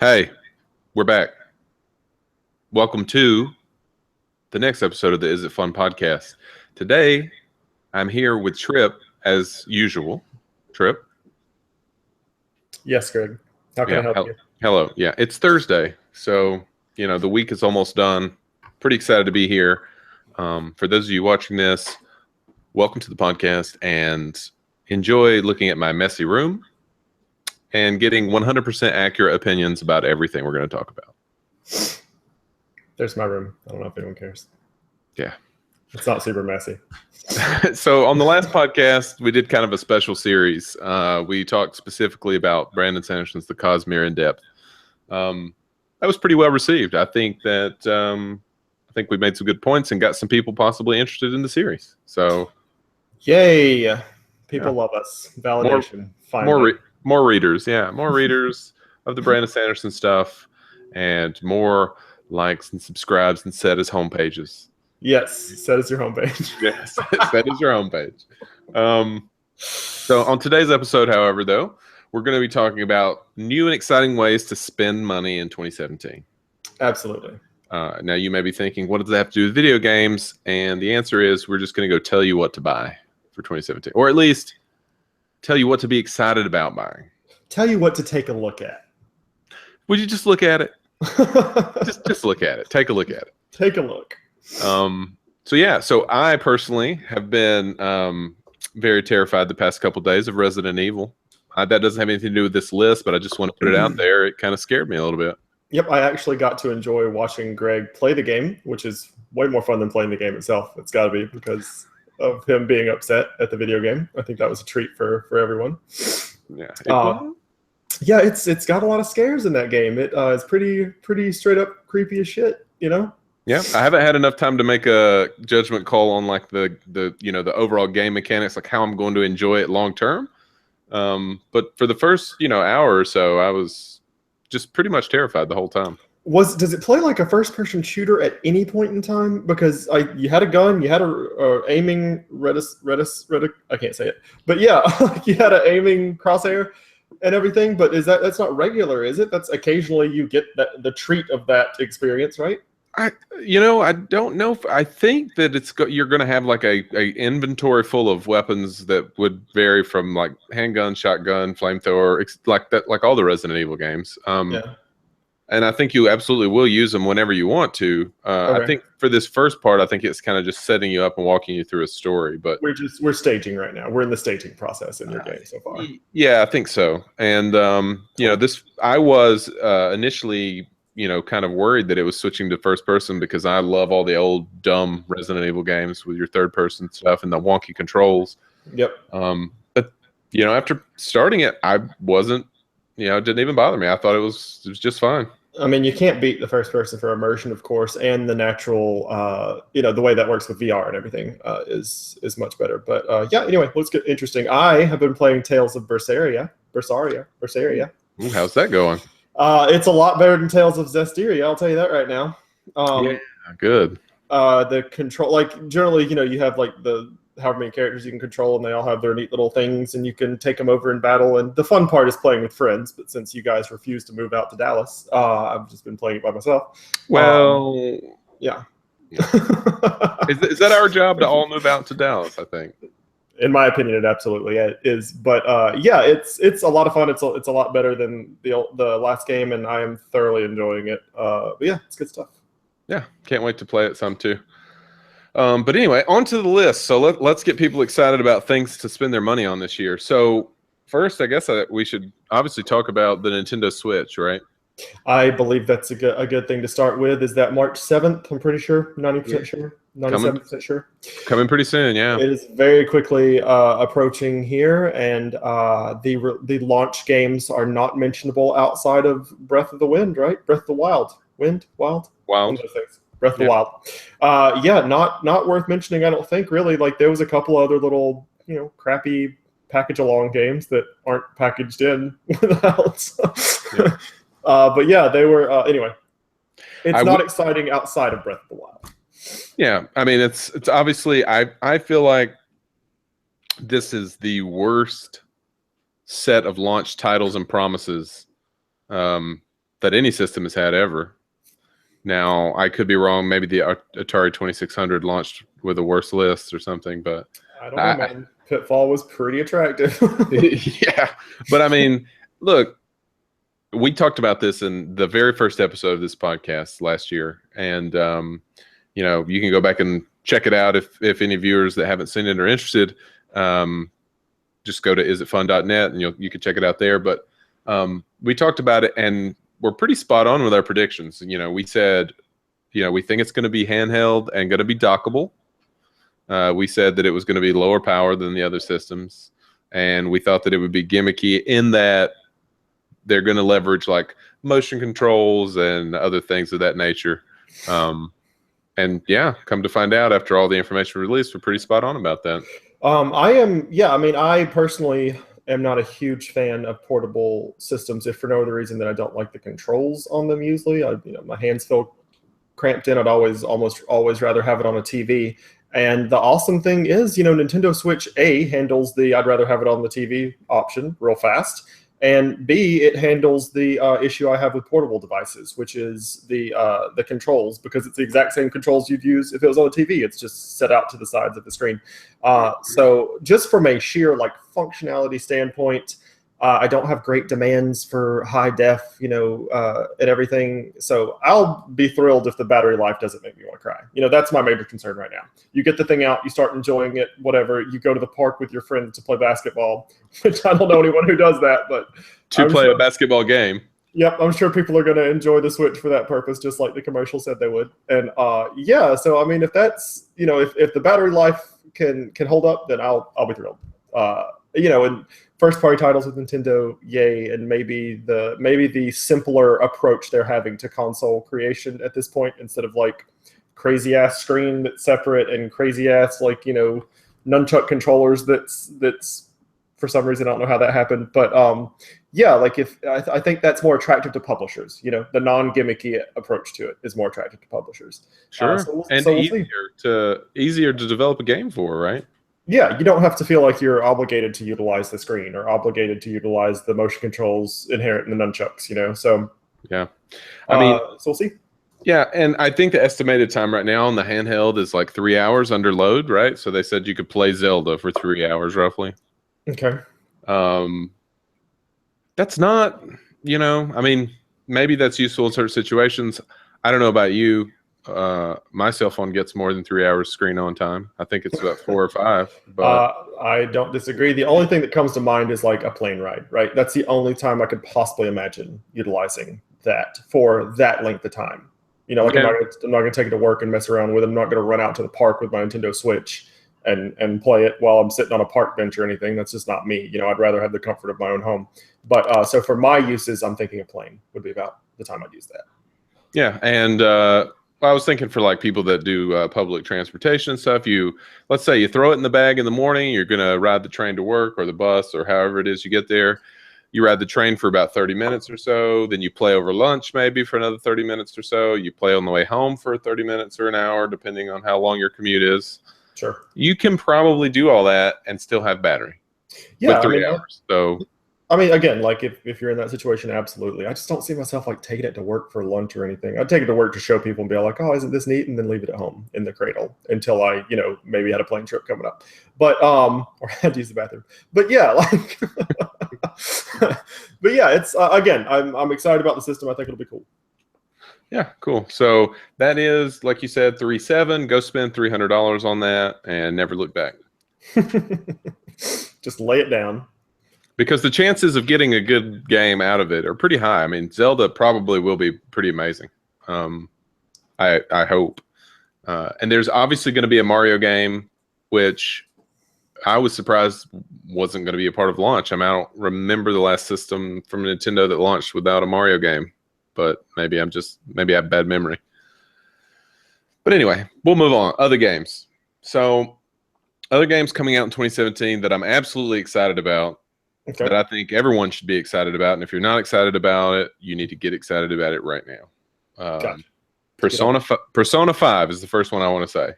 Hey, we're back. Welcome to the next episode of the Is It Fun podcast. Today, I'm here with Trip as usual. Trip? Yes, Greg. How can I help you? Hello. Yeah, it's Thursday. So, the week is almost done. Pretty excited to be here. For those of you watching this, welcome to the podcast and enjoy looking at my messy room and getting 100% accurate opinions about everything we're going to talk about. There's my room. I don't know if anyone cares. Yeah. It's not super messy. So on the last podcast, we did kind of a special series. We talked specifically about Brandon Sanderson's The Cosmere in depth. That was pretty well received. I think we made some good points and got some people possibly interested in the series. So, yay! People love us. Validation. More readers. Yeah, more readers of the Brandon Sanderson stuff, and more likes and subscribes and set as homepages. Yes, set as your homepage. Yes, set as your homepage. So on today's episode, however, though, we're going to be talking about new and exciting ways to spend money in 2017. Absolutely. Now you may be thinking, what does that have to do with video games? And the answer is we're just going to go tell you what to buy for 2017, or at least tell you what to be excited about buying. Tell you what to take a look at. Would you just look at it? just look at it. Take a look at it. Take a look. So I personally have been very terrified the past couple of days of Resident Evil. That doesn't have anything to do with this list, but I just want to put it out there. It kind of scared me a little bit. Yep, I actually got to enjoy watching Greg play the game, which is way more fun than playing the game itself. It's got to be because of him being upset at the video game. I think that was a treat for everyone. Yeah. Yeah, it's got a lot of scares in that game. It is pretty straight up creepy as shit, Yeah, I haven't had enough time to make a judgment call on like the overall game mechanics, like how I'm going to enjoy it long term. But for the first hour or so, I was just pretty much terrified the whole time. Does it play like a first person shooter at any point in time? Because you had a gun, you had a aiming reticle, I can't say it, but yeah, you had an aiming crosshair and everything. But that's not regular, is it? That's occasionally you get the treat of that experience, right? I don't know. I think that you're going to have like a inventory full of weapons that would vary from like handgun, shotgun, flamethrower, like that, like all the Resident Evil games. And I think you absolutely will use them whenever you want to. Okay. I think for this first part, I think it's kind of just setting you up and walking you through a story. But we're staging right now. We're in the staging process in your game so far. Yeah, I think so. And I was initially kind of worried that it was switching to first person because I love all the old dumb Resident Evil games with your third person stuff and the wonky controls. Yep. But after starting it, I wasn't. It didn't even bother me. I thought it was just fine. I mean, you can't beat the first person for immersion, of course, and the natural, the way that works with VR and everything is much better. But yeah, anyway, let's get interesting. I have been playing Tales of Berseria. Ooh, how's that going? It's a lot better than Tales of Zestiria, I'll tell you that right now. Yeah, good. The control, like generally, you have like the however many characters you can control, and they all have their neat little things, and you can take them over in battle. And the fun part is playing with friends. But since you guys refuse to move out to Dallas, I've just been playing it by myself. Well, yeah. Is that our job to all move out to Dallas? I think. In my opinion, it absolutely is. But yeah, it's a lot of fun. It's a lot better than the last game, and I am thoroughly enjoying it. But yeah, it's good stuff. Yeah, can't wait to play it some too. But anyway, on to the list. So let's get people excited about things to spend their money on this year. So first, I guess we should obviously talk about the Nintendo Switch, right? I believe that's a good thing to start with. Is that March 7th? I'm pretty sure, 90% sure, 97% sure. Coming pretty soon, yeah. It is very quickly approaching here, and the launch games are not mentionable outside of Breath of the Wind, right? Breath of the Wild. Wind? Wild? Wild. Breath of the Wild. Yeah, not worth mentioning, I don't think, really. Like, there was a couple other little, crappy package-along games that aren't packaged in without. Yeah. But yeah, they were, anyway. It's not exciting outside of Breath of the Wild. Yeah, I mean, it's obviously, I feel like this is the worst set of launch titles and promises that any system has had ever. Now, I could be wrong. Maybe the Atari 2600 launched with a worse list or something, but I don't know, man. Pitfall was pretty attractive. yeah. But I mean, look, we talked about this in the very first episode of this podcast last year, and you know, you can go back and check it out if any viewers that haven't seen it are interested. Just go to isitfun.net and you can check it out there. But we talked about it, and we're pretty spot on with our predictions. You know, we said, you know, we think it's going to be handheld and going to be dockable. We said that it was going to be lower power than the other systems, and we thought that it would be gimmicky in that they're going to leverage like motion controls and other things of that nature. And yeah, come to find out after all the information released, we're pretty spot on about that. I personally am not a huge fan of portable systems, if for no other reason than I don't like the controls on them usually. My hands feel cramped in. I'd almost always rather have it on a TV. And the awesome thing is, Nintendo Switch handles the I'd rather have it on the TV option real fast. And B, it handles the issue I have with portable devices, which is the controls, because it's the exact same controls you'd use if it was on a TV. It's just set out to the sides of the screen. So just from a sheer functionality standpoint, I don't have great demands for high def, and everything. So I'll be thrilled if the battery life doesn't make me want to cry. That's my major concern right now. You get the thing out, you start enjoying it, whatever. You go to the park with your friends to play basketball, which I don't know anyone who does that, but play a basketball game. Yep, I'm sure people are going to enjoy the Switch for that purpose, just like the commercial said they would. And so I mean, if that's if the battery life can hold up, then I'll be thrilled. And first party titles with Nintendo, yay, and maybe the simpler approach they're having to console creation at this point, instead of crazy ass screen that's separate and crazy ass nunchuck controllers that's for some reason I don't know how that happened, but I think that's more attractive to publishers. The non-gimmicky approach to it is more attractive to publishers. Sure, easier to develop a game for, right? Yeah, you don't have to feel like you're obligated to utilize the screen or obligated to utilize the motion controls inherent in the nunchucks, So yeah, I mean, so we'll see. Yeah, and I think the estimated time right now on the handheld is 3 hours under load, right? So they said you could play Zelda for 3 hours roughly. Okay. That's not, I mean, maybe that's useful in certain situations. I don't know about you. My cell phone gets more than 3 hours screen on time. I think it's about 4 or 5. But I don't disagree. The only thing that comes to mind is a plane ride, right? That's the only time I could possibly imagine utilizing that for that length of time. Okay. I'm not going to take it to work and mess around with it. I'm not going to run out to the park with my Nintendo Switch and play it while I'm sitting on a park bench or anything. That's just not me. I'd rather have the comfort of my own home. But so for my uses, I'm thinking a plane would be about the time I'd use that. Yeah, and I was thinking for people that do public transportation and stuff. Let's say you throw it in the bag in the morning. You're gonna ride the train to work or the bus or however it is you get there. You ride the train for about 30 minutes or so. Then you play over lunch maybe for another 30 minutes or so. You play on the way home for 30 minutes or an hour, depending on how long your commute is. Sure. You can probably do all that and still have battery. Yeah, with 3 hours. So. I mean, again, if you're in that situation, absolutely. I just don't see myself taking it to work for lunch or anything. I'd take it to work to show people and be like, oh, isn't this neat? And then leave it at home in the cradle until I, maybe had a plane trip coming up. But, or I had to use the bathroom. But yeah, but yeah, it's, again, I'm excited about the system. I think it'll be cool. Yeah, cool. So that is, like you said, 3.7. Go spend $300 on that and never look back. Just lay it down. Because the chances of getting a good game out of it are pretty high. I mean, Zelda probably will be pretty amazing. I hope. And there's obviously going to be a Mario game, which I was surprised wasn't going to be a part of launch. I mean, I don't remember the last system from Nintendo that launched without a Mario game. But maybe I have bad memory. But anyway, we'll move on. Other games. So other games coming out in 2017 that I'm absolutely excited about. Okay. That I think everyone should be excited about. And if you're not excited about it, you need to get excited about it right now. Gotcha. Persona 5 is the first one I want to say.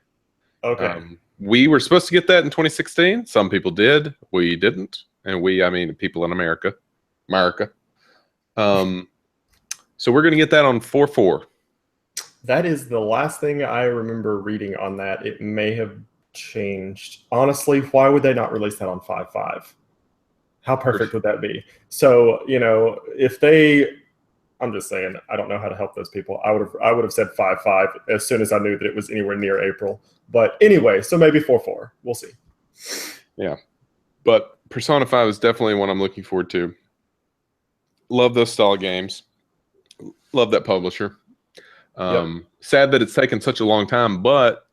Okay. We were supposed to get that in 2016. Some people did. We didn't. And I mean people in America. So we're going to get that on 4-4. That is the last thing I remember reading on that. It may have changed. Honestly, why would they not release that on 5.5? How perfect would that be? So, if they, I'm just saying, I don't know how to help those people. I would have said 5.5 as soon as I knew that it was anywhere near April. But anyway, so maybe 4.4. We'll see. Yeah. But Persona 5 is definitely one I'm looking forward to. Love those style games. Love that publisher. Sad that it's taken such a long time, but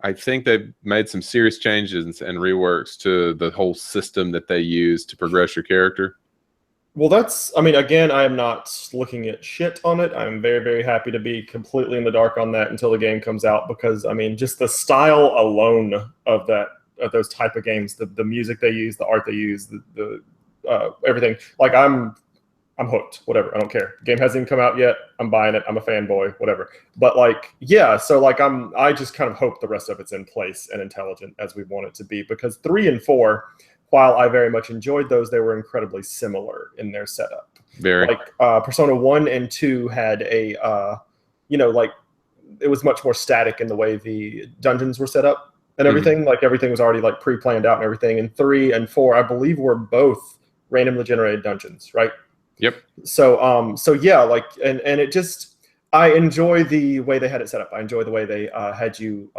I think they've made some serious changes and reworks to the whole system that they use to progress your character. Well, again, I am not looking at shit on it. I'm very, very happy to be completely in the dark on that until the game comes out because, just the style alone of those type of games, the music they use, the art they use, the everything. Like, I'm hooked, whatever. I don't care. Game hasn't even come out yet. I'm buying it. I'm a fanboy, whatever. But so I just kind of hope the rest of it's in place and intelligent as we want it to be because 3 and 4, while I very much enjoyed those, they were incredibly similar in their setup. Very. Persona 1 and 2 had it was much more static in the way the dungeons were set up and everything. Mm-hmm. Like everything was already like pre-planned out and everything. And 3 and 4, I believe, were both randomly generated dungeons, right? Yep. So yeah, and it just, I enjoy the way they had it set up. I enjoy the way they had you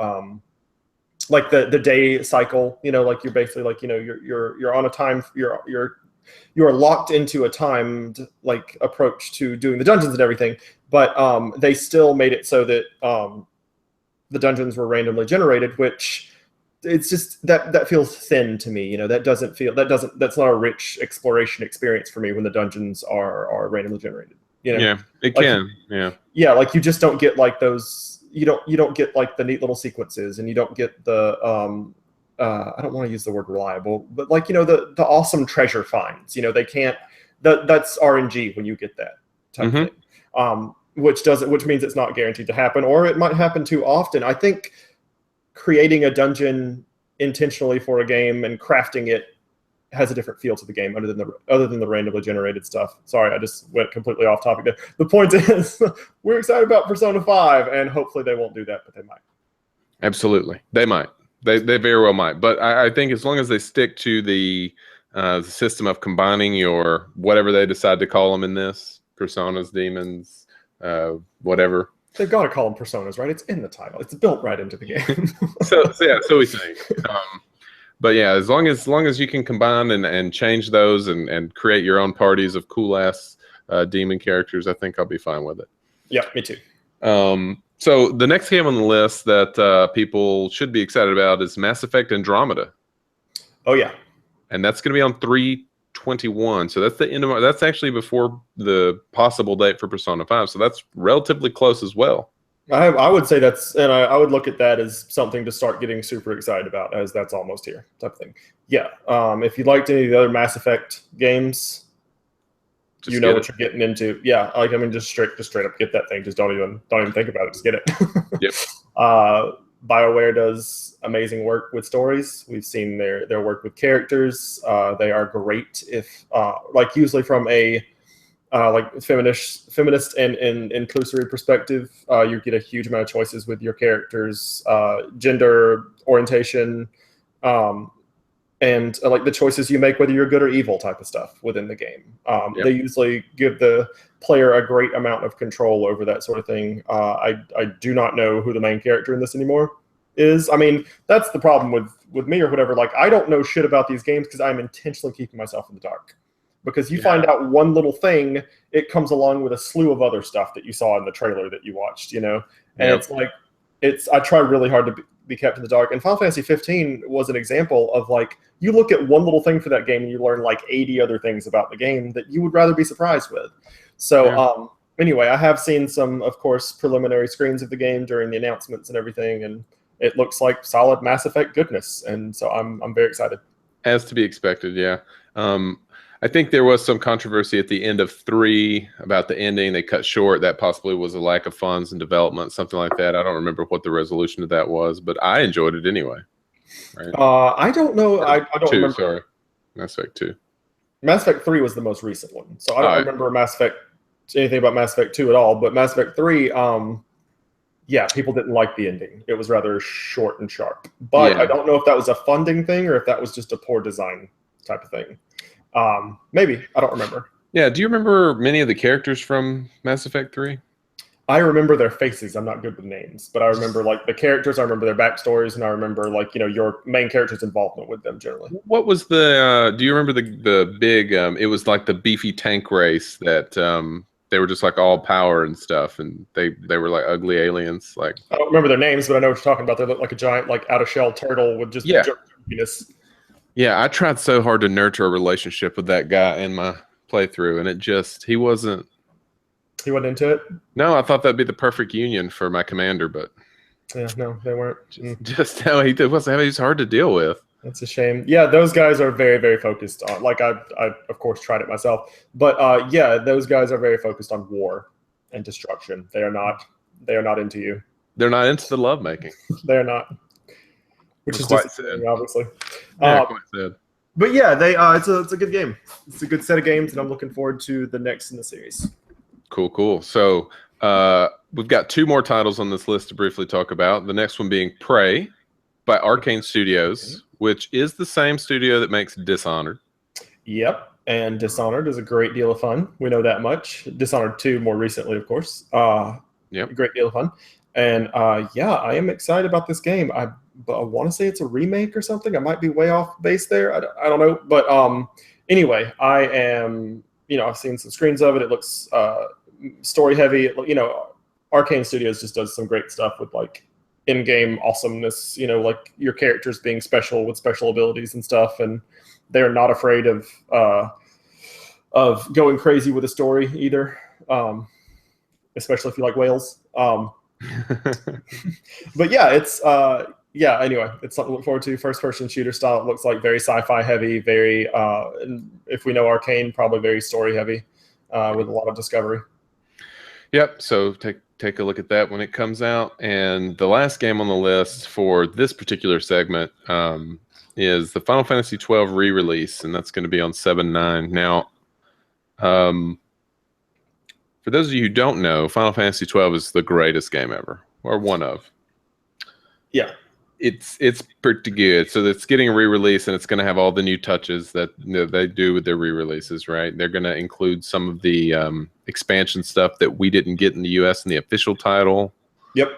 like the day cycle. Like you're basically like you're on a time. You're locked into a timed like approach to doing the dungeons and everything. But they still made it so that the dungeons were randomly generated, which. It's just that feels thin to me. That's not a rich exploration experience for me when the dungeons are randomly generated. Yeah, it can. Yeah, like you just don't get like those. You don't get like the neat little sequences, and you don't get the I don't want to use the word reliable, but like the awesome treasure finds. They can't. That's RNG when you get that type of thing. Which means it's not guaranteed to happen, or it might happen too often. I think. Creating a dungeon intentionally for a game and crafting it has a different feel to the game other than the randomly generated stuff. Sorry, I just went completely off topic there. The point is, we're excited about Persona 5, and hopefully they won't do that, but they might. Absolutely, they might. They very well might. But I think as long as they stick to the system of combining your whatever they decide to call them in this personas, demons, whatever. They've got to call them personas, right? It's in the title. It's built right into the game. so we think. But yeah, as long as you can combine and change those and create your own parties of cool ass demon characters, I think I'll be fine with it. Yeah, me too. So the next game on the list that people should be excited about is Mass Effect Andromeda. Oh yeah, and that's going to be on 3/21. So that's the end of that's actually before the possible date for Persona 5. So that's relatively close as well. I would say I would look at that as something to start getting super excited about, as that's almost here type of thing. Yeah. If you liked any of the other Mass Effect games, what you're getting into. Yeah. Just straight up get that thing. Just don't even think about it. Just get it. Yep. BioWare does amazing work with stories. We've seen their work with characters. They are great if usually from a feminist and inclusory perspective, you get a huge amount of choices with your characters, gender orientation, and the choices you make, whether you're good or evil type of stuff within the game. They usually give the player a great amount of control over that sort of thing. I do not know who the main character in this anymore is. That's the problem with me or whatever. I don't know shit about these games because I'm intentionally keeping myself in the dark. Because you find out one little thing, it comes along with a slew of other stuff that you saw in the trailer that you watched, And I try really hard to be kept in the dark. And Final Fantasy 15 was an example of you look at one little thing for that game and you learn 80 other things about the game that you would rather be surprised with. So anyway, I have seen some, of course, preliminary screens of the game during the announcements and everything, and it looks like solid Mass Effect goodness. And so I'm very excited. As to be expected, yeah. I think there was some controversy at the end of 3 about the ending. They cut short. That possibly was a lack of funds and development, something like that. I don't remember what the resolution of that was, but I enjoyed it anyway. Right? I don't know. I don't remember. Sorry. Mass Effect 2. Mass Effect 3 was the most recent one. So I don't remember Mass Effect anything about Mass Effect 2 at all, but Mass Effect 3, yeah, people didn't like the ending. It was rather short and sharp. But Yeah. I don't know if that was a funding thing or if that was just a poor design type of thing. Maybe. I don't remember. Yeah. Do you remember many of the characters from Mass Effect 3? I remember their faces. I'm not good with names, but I remember like the characters. I remember their backstories, and I remember like your main character's involvement with them generally. What was the? Do you remember the big? It was like the beefy tank race that they were just like all power and stuff, and they were like ugly aliens. Like I don't remember their names, but I know what you're talking about. They look like a giant, like out of shell turtle with just jerkiness. Yeah, I tried so hard to nurture a relationship with that guy in my playthrough, and he wasn't. He wasn't into it. No, I thought that'd be the perfect union for my commander, but yeah, no, they weren't. Just how he was hard to deal with. That's a shame. Yeah, those guys are very, very focused on. Like I of course tried it myself, but yeah, those guys are very focused on war and destruction. They are not into you. They're not into the lovemaking. They are not, which is quite sad, obviously. Yeah, quite sad. But yeah, it's a good game. It's a good set of games, and I'm looking forward to the next in the series. Cool. So we've got 2 more titles on this list to briefly talk about. The next one being Prey by Arcane Studios, which is the same studio that makes Dishonored. Yep, and Dishonored is a great deal of fun. We know that much. Dishonored 2 more recently, of course. Yep. A great deal of fun. And yeah, I am excited about this game. I want to say it's a remake or something. I might be way off base there. I don't know. But anyway, I am, I've seen some screens of it. It looks story heavy. Arcane Studios just does some great stuff with like in-game awesomeness, like your characters being special with special abilities and stuff, and they're not afraid of going crazy with a story either, especially if you like whales. But yeah, it's anyway, it's something to look forward to. First-person shooter style. It looks like very sci-fi heavy, very if we know Arcane, probably very story heavy, with a lot of discovery. Yep. So take a look at that when it comes out. And the last game on the list for this particular segment is the Final Fantasy XII re-release, and that's going to be on 7/9. Now, for those of you who don't know, Final Fantasy XII is the greatest game ever, or one of. Yeah. It's pretty good. So it's getting a re-release, and it's going to have all the new touches that they do with their re-releases, right? They're going to include some of the expansion stuff that we didn't get in the US in the official title. Yep.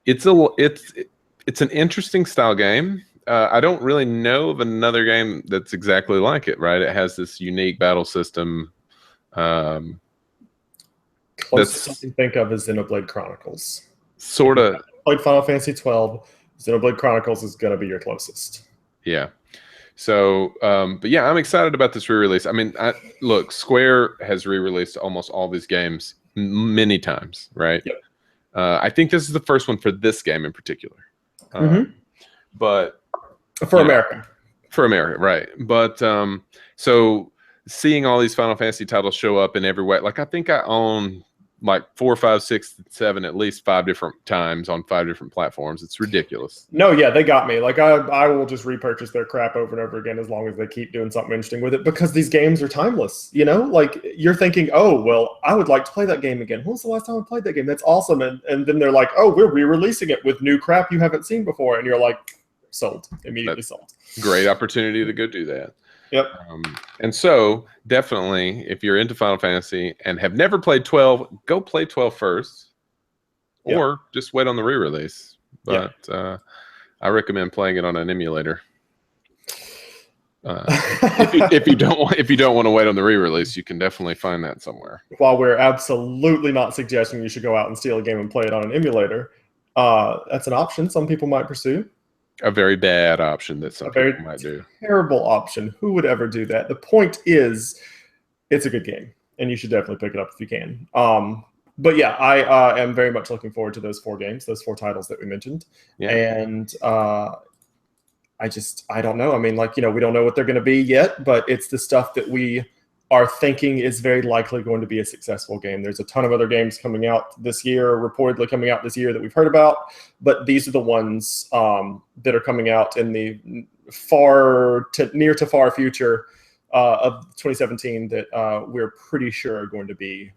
It's an interesting style game. I don't really know of another game that's exactly like it, right? It has this unique battle system. Closest I can think of is Xenoblade Chronicles. Sort of. Played Final Fantasy XII. Xenoblade Chronicles is going to be your closest. Yeah. So, but yeah, I'm excited about this re-release. I mean, look, Square has re-released almost all these games many times, right? Yep. I think this is the first one for this game in particular. But for America. For America, right. But so seeing all these Final Fantasy titles show up in every way, like I think I own like 4, 5, 6, 7, at least 5 different times on 5 different platforms. It's ridiculous. No, yeah, they got me. Like I will just repurchase their crap over and over again as long as they keep doing something interesting with it, because these games are timeless. Like you're thinking, oh, well, I would like to play that game again. When was the last time I played that game? That's awesome. And then they're like, oh, we're re-releasing it with new crap you haven't seen before, and you're like, sold, immediately sold. Great opportunity to go do that. Yep. And so definitely, if you're into Final Fantasy and have never played 12, go play 12 first, or just wait on the re-release. But I recommend playing it on an emulator. If you don't want to wait on the re-release, you can definitely find that somewhere. While we're absolutely not suggesting you should go out and steal a game and play it on an emulator, that's an option some people might pursue. A very bad option that some people might do. Terrible option. Who would ever do that? The point is, it's a good game, and you should definitely pick it up if you can. But yeah, I am very much looking forward to those 4 games, those 4 titles that we mentioned. Yeah. And I don't know. I mean, like, we don't know what they're going to be yet, but it's the stuff that we are thinking is very likely going to be a successful game. There's a ton of other games coming out this year, reportedly coming out this year, that we've heard about, but these are the ones that are coming out in the near to far future of 2017 that we're pretty sure are going to be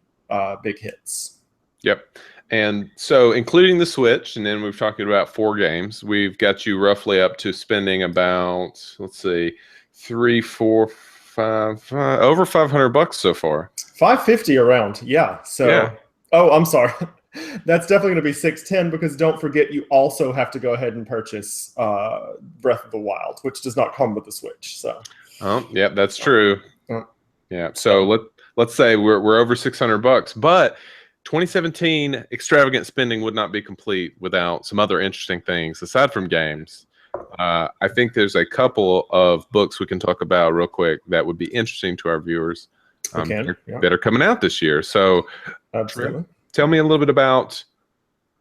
big hits. Yep. And so including the Switch, and then we've talked about 4 games, we've got you roughly up to spending about, let's see, 3, 4, 5, over $500 so far. 550 around, yeah. So, Yeah. Oh, I'm sorry. That's definitely going to be 610 because don't forget you also have to go ahead and purchase Breath of the Wild, which does not come with the Switch. So, Oh, yeah, that's true. Uh, Yeah. So let's say we're over $600, but 2017 extravagant spending would not be complete without some other interesting things aside from games. I think there's a couple of books we can talk about real quick that would be interesting to our viewers that are coming out this year. So, absolutely. Tell me a little bit about,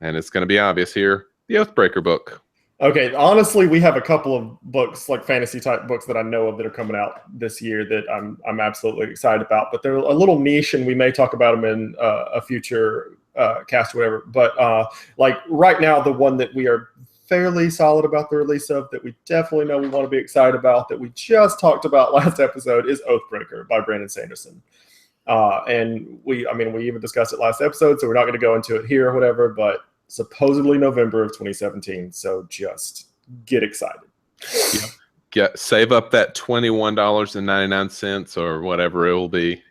and it's going to be obvious here, the Oathbreaker book. Okay, honestly, we have a couple of books, like fantasy type books that I know of that are coming out this year that I'm absolutely excited about. But they're a little niche, and we may talk about them in a future cast or whatever. But like right now, the one that we are fairly solid about the release of, that we definitely know we want to be excited about, that we just talked about last episode, is Oathbreaker by Brandon Sanderson. And we even discussed it last episode, so we're not going to go into it here or whatever, but supposedly November of 2017. So just get excited. Save up that $21.99 or whatever it will be,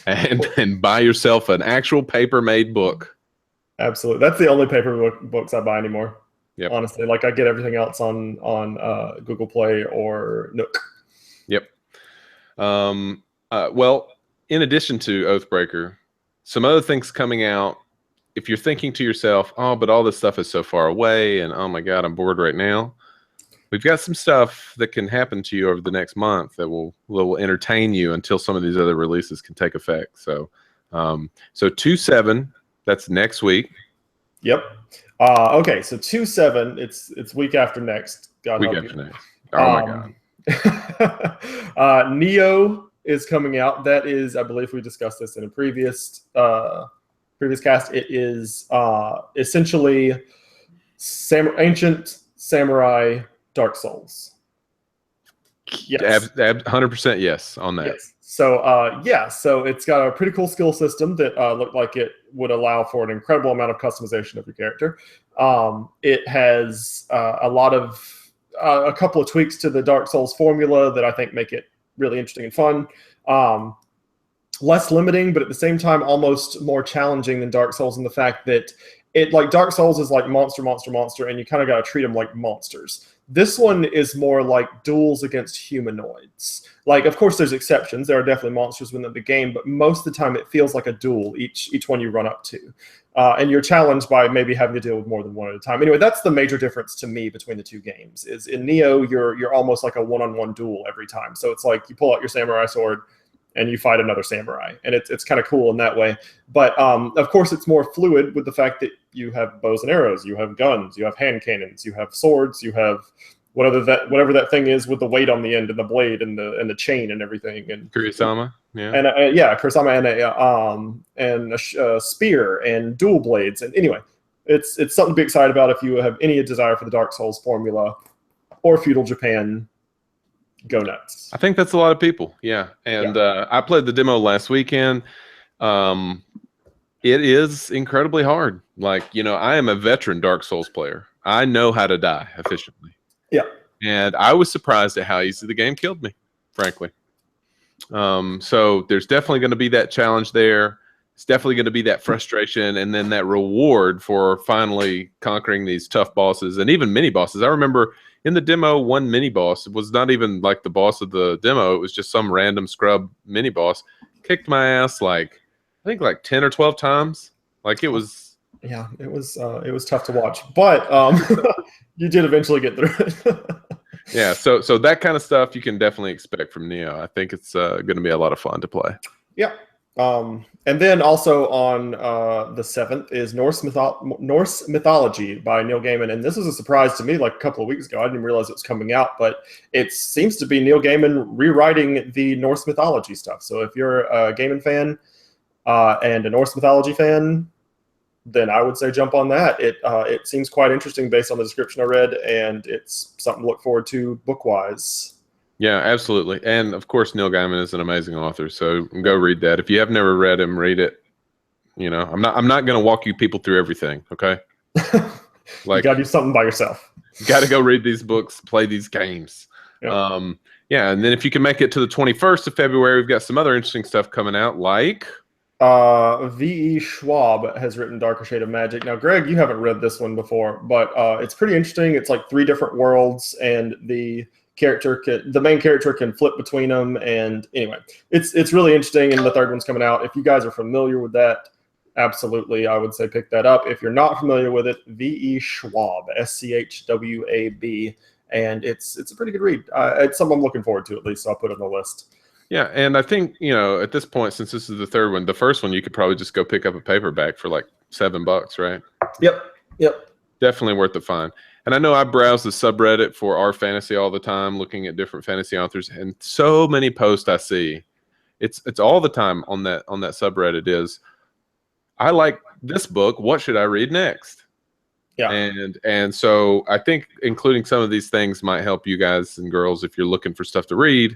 and buy yourself an actual paper-made book. Absolutely, that's the only paper books I buy anymore. Yep. Honestly, like I get everything else on Google Play or Nook. Yep. Well, in addition to Oathbreaker, some other things coming out. If you're thinking to yourself, oh, but all this stuff is so far away, and oh my God, I'm bored right now. We've got some stuff that can happen to you over the next month that will entertain you until some of these other releases can take effect. So, 2/7, that's next week. Yep. Okay, so 2/7, it's week after next. God week help after you. next. Oh my God. Neo is coming out. That is, I believe we discussed this in a previous cast. It is essentially ancient samurai Dark Souls. Yes. 100% yes on that. Yes. So so it's got a pretty cool skill system that looked like it would allow for an incredible amount of customization of your character. It has a couple of tweaks to the Dark Souls formula that I think make it really interesting and fun. Less limiting, but at the same time almost more challenging than Dark Souls in the fact that Dark Souls is like monster, and you kind of got to treat them like monsters. This one is more like duels against humanoids. Like, of course, there's exceptions. There are definitely monsters within the game, but most of the time it feels like a duel, each one you run up to. And you're challenged by maybe having to deal with more than one at a time. Anyway, that's the major difference to me between the two games. Is in Neo, you're almost like a one-on-one duel every time. So it's like you pull out your samurai sword and you fight another samurai, and it's kind of cool in that way. But of course, it's more fluid with the fact that you have bows and arrows, you have guns, you have hand cannons, you have swords, you have whatever that thing is with the weight on the end and the blade and the chain and everything. And Kurisama, yeah, and Kurisama and a spear and dual blades. And anyway, it's something to be excited about if you have any desire for the Dark Souls formula or feudal Japan. Go nuts. I think that's a lot of people. Yeah. And I played the demo last weekend. It is incredibly hard. Like, I am a veteran Dark Souls player. I know how to die efficiently. Yeah. And I was surprised at how easy the game killed me, frankly. So there's definitely going to be that challenge there. It's definitely going to be that frustration and then that reward for finally conquering these tough bosses and even mini bosses. I remember in the demo, one mini boss, it was not even like the boss of the demo. It was just some random scrub mini boss. Kicked my ass I think 10 or 12 times. Like it was. Yeah, it was tough to watch, but you did eventually get through it. Yeah, so that kind of stuff you can definitely expect from Neo. I think it's going to be a lot of fun to play. Yeah. And then also on the 7th is Norse Mythology by Neil Gaiman. And this was a surprise to me like a couple of weeks ago. I didn't realize it was coming out, but it seems to be Neil Gaiman rewriting the Norse mythology stuff. So if you're a Gaiman fan and a Norse mythology fan, then I would say jump on that. It seems quite interesting based on the description I read, and it's something to look forward to book-wise. Yeah, absolutely. And of course, Neil Gaiman is an amazing author, so go read that. If you have never read him, read it. You know, I'm not going to walk you people through everything. Okay, You like got to do something by yourself. got to go read these books, play these games. Yep. Yeah, and then if you can make it to the 21st of February, we've got some other interesting stuff coming out, like V.E. Schwab has written Darker Shade of Magic. Now, Greg, you haven't read this one before, but it's pretty interesting. It's like 3 different worlds, and the main character can flip between them. And anyway, it's really interesting. And the 3rd one's coming out. If you guys are familiar with that, absolutely, I would say pick that up. If you're not familiar with it, V.E. Schwab, Schwab, and it's a pretty good read. It's something I'm looking forward to, at least, so I'll put it on the list. Yeah, and I think, at this point, since this is the 3rd one, the first one you could probably just go pick up a paperback for like $7, right? Yep. Definitely worth the find. And I know I browse the subreddit for our fantasy all the time, looking at different fantasy authors, and so many posts I see. It's all the time on that subreddit is, I like this book. What should I read next? Yeah. And so I think including some of these things might help you guys and girls if you're looking for stuff to read.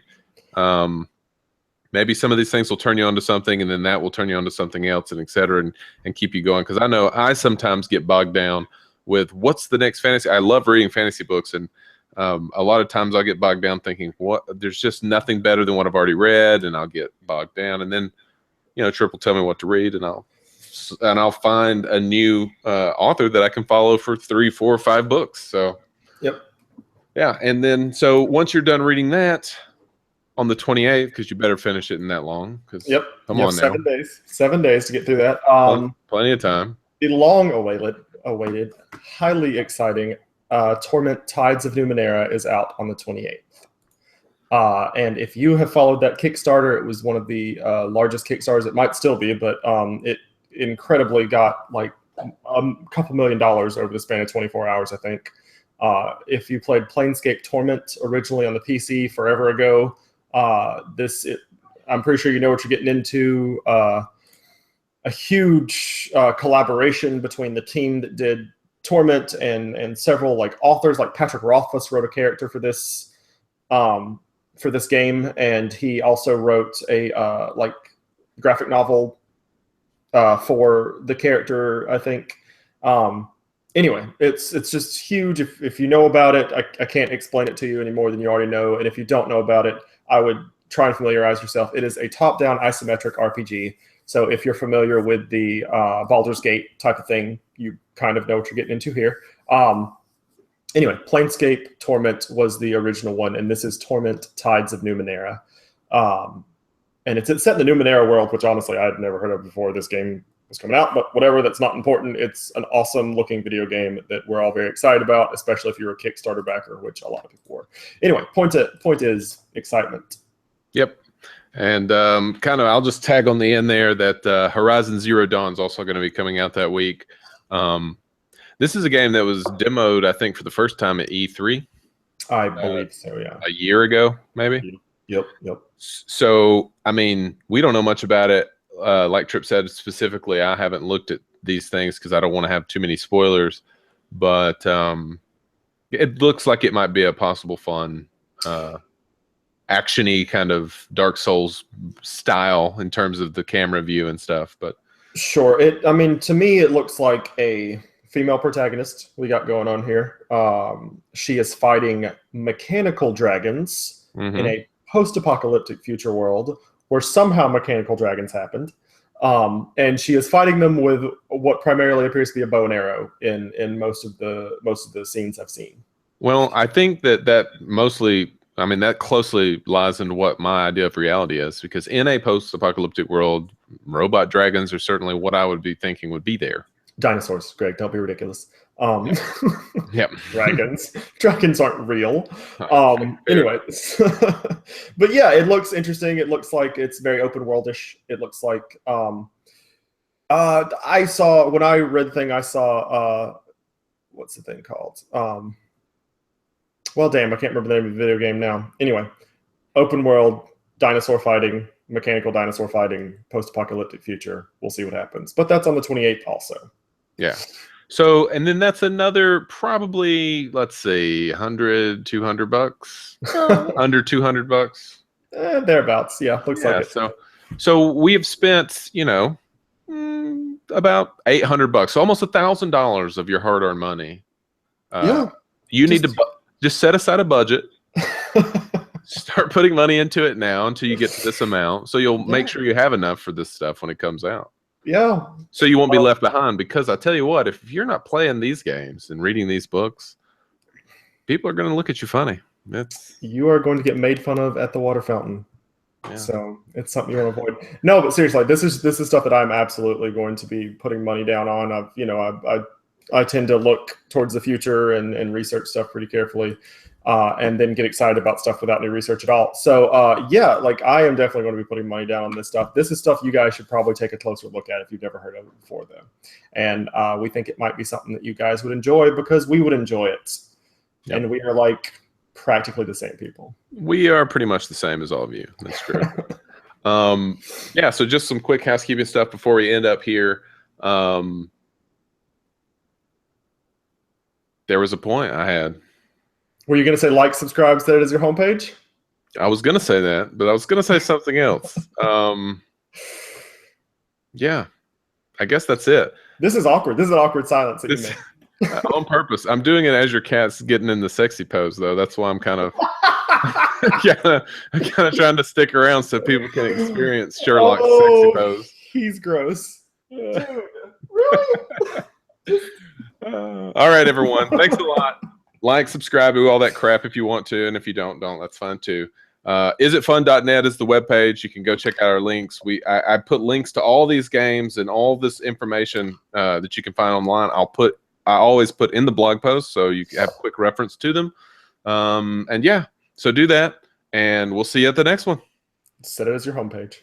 Maybe some of these things will turn you onto something, and then that will turn you onto something else, and et cetera, and keep you going. Because I know I sometimes get bogged down with what's the next fantasy. I love reading fantasy books, and a lot of times I'll get bogged down thinking, there's just nothing better than what I've already read, and I'll get bogged down. And then, Trip will tell me what to read, and I'll find a new author that I can follow for 3, 4, 5 books. So, yep. Yeah, and then so once you're done reading that, on the 28th, because you better finish it in that long. Yep. Come on now. 7 days. 7 days to get through that. Plenty of time. The long-awaited, highly exciting Torment Tides of Numenera is out on the 28th. And if you have followed that Kickstarter, it was one of the largest Kickstarters. It might still be, but it incredibly got like a couple $1 million over the span of 24 hours, I think. If you played Planescape Torment originally on the PC forever ago, I'm pretty sure you know what you're getting into. A huge collaboration between the team that did Torment and several like authors, like Patrick Rothfuss wrote a character for this game, and he also wrote a like graphic novel for the character, I think. Anyway, it's just huge. If you know about it, I can't explain it to you any more than you already know. And if you don't know about it, I would try and familiarize yourself. It is a top-down isometric RPG. So if you're familiar with the Baldur's Gate type of thing, you kind of know what you're getting into here. Anyway, Planescape Torment was the original one, and this is Torment Tides of Numenera. And it's set in the Numenera world, which honestly I had never heard of before this game was coming out, but whatever, that's not important. It's an awesome looking video game that we're all very excited about, especially if you're a Kickstarter backer, which a lot of people were. Anyway, point is excitement. Yep. And I'll just tag on the end there that Horizon Zero Dawn is also going to be coming out that week. This is a game that was demoed, I think, for the first time at E3. I believe so, yeah. A year ago, maybe? Yep. So, I mean, we don't know much about it. Like Trip said, specifically, I haven't looked at these things because I don't want to have too many spoilers. But it looks like it might be a possible fun, action-y kind of Dark Souls style in terms of the camera view and stuff. But sure, to me, it looks like a female protagonist we got going on here. She is fighting mechanical dragons in a post-apocalyptic future world where somehow mechanical dragons happened. And she is fighting them with what primarily appears to be a bow and arrow in most of the scenes I've seen. Well, I think that mostly, that closely lies into what my idea of reality is, because in a post-apocalyptic world, robot dragons are certainly what I would be thinking would be there. Dinosaurs, Greg, don't be ridiculous. Yep. Dragons aren't real. Anyway, but yeah, it looks interesting. It looks like it's very open worldish. It looks like I saw, when I read the thing, I saw what's the thing called? Well, damn, I can't remember the name of the video game now. Anyway, open world, dinosaur fighting, mechanical dinosaur fighting, post-apocalyptic future. We'll see what happens. But that's on the 28th also. Yeah. So, and then that's another probably, let's see, 100, 200 bucks, under 200 bucks. Thereabouts. Yeah, looks Yeah. like it. So we have spent, about 800 bucks, almost $1,000 of your hard-earned money. Yeah. You need to just set aside a budget. Start putting money into it now until you get to this amount. So you'll make sure you have enough for this stuff when it comes out. Yeah. So you won't be left behind, because I tell you what, if you're not playing these games and reading these books, people are going to look at you funny. You are going to get made fun of at the water fountain. Yeah. So it's something you want to avoid. No, but seriously, this is stuff that I'm absolutely going to be putting money down on. I tend to look towards the future and research stuff pretty carefully, and then get excited about stuff without any research at all. So yeah, like I am definitely going to be putting money down on this stuff. This is stuff you guys should probably take a closer look at if you've never heard of it before, though. And we think it might be something that you guys would enjoy, because we would enjoy it. Yep. And we are like practically the same people. We are pretty much the same as all of you. That's true. Yeah, so just some quick housekeeping stuff before we end up here. There was a point I had. Were you going to say like, subscribe, set it as your homepage? I was going to say that, but I was going to say something else. Yeah, I guess that's it. This is awkward. This is an awkward silence that you made. On purpose. I'm doing it as your cat's getting in the sexy pose, though. That's why I'm kind of trying to stick around so people can experience Sherlock's sexy pose. He's gross. Dude, really? All right, everyone. Thanks a lot. Like, subscribe, do all that crap if you want to, and if you don't, that's fine too. Isitfun.net is the webpage. You can go check out our links. I put links to all these games and all this information that you can find online. I always put in the blog post, so you have quick reference to them. And yeah, so do that, and we'll see you at the next one. Set it as your homepage.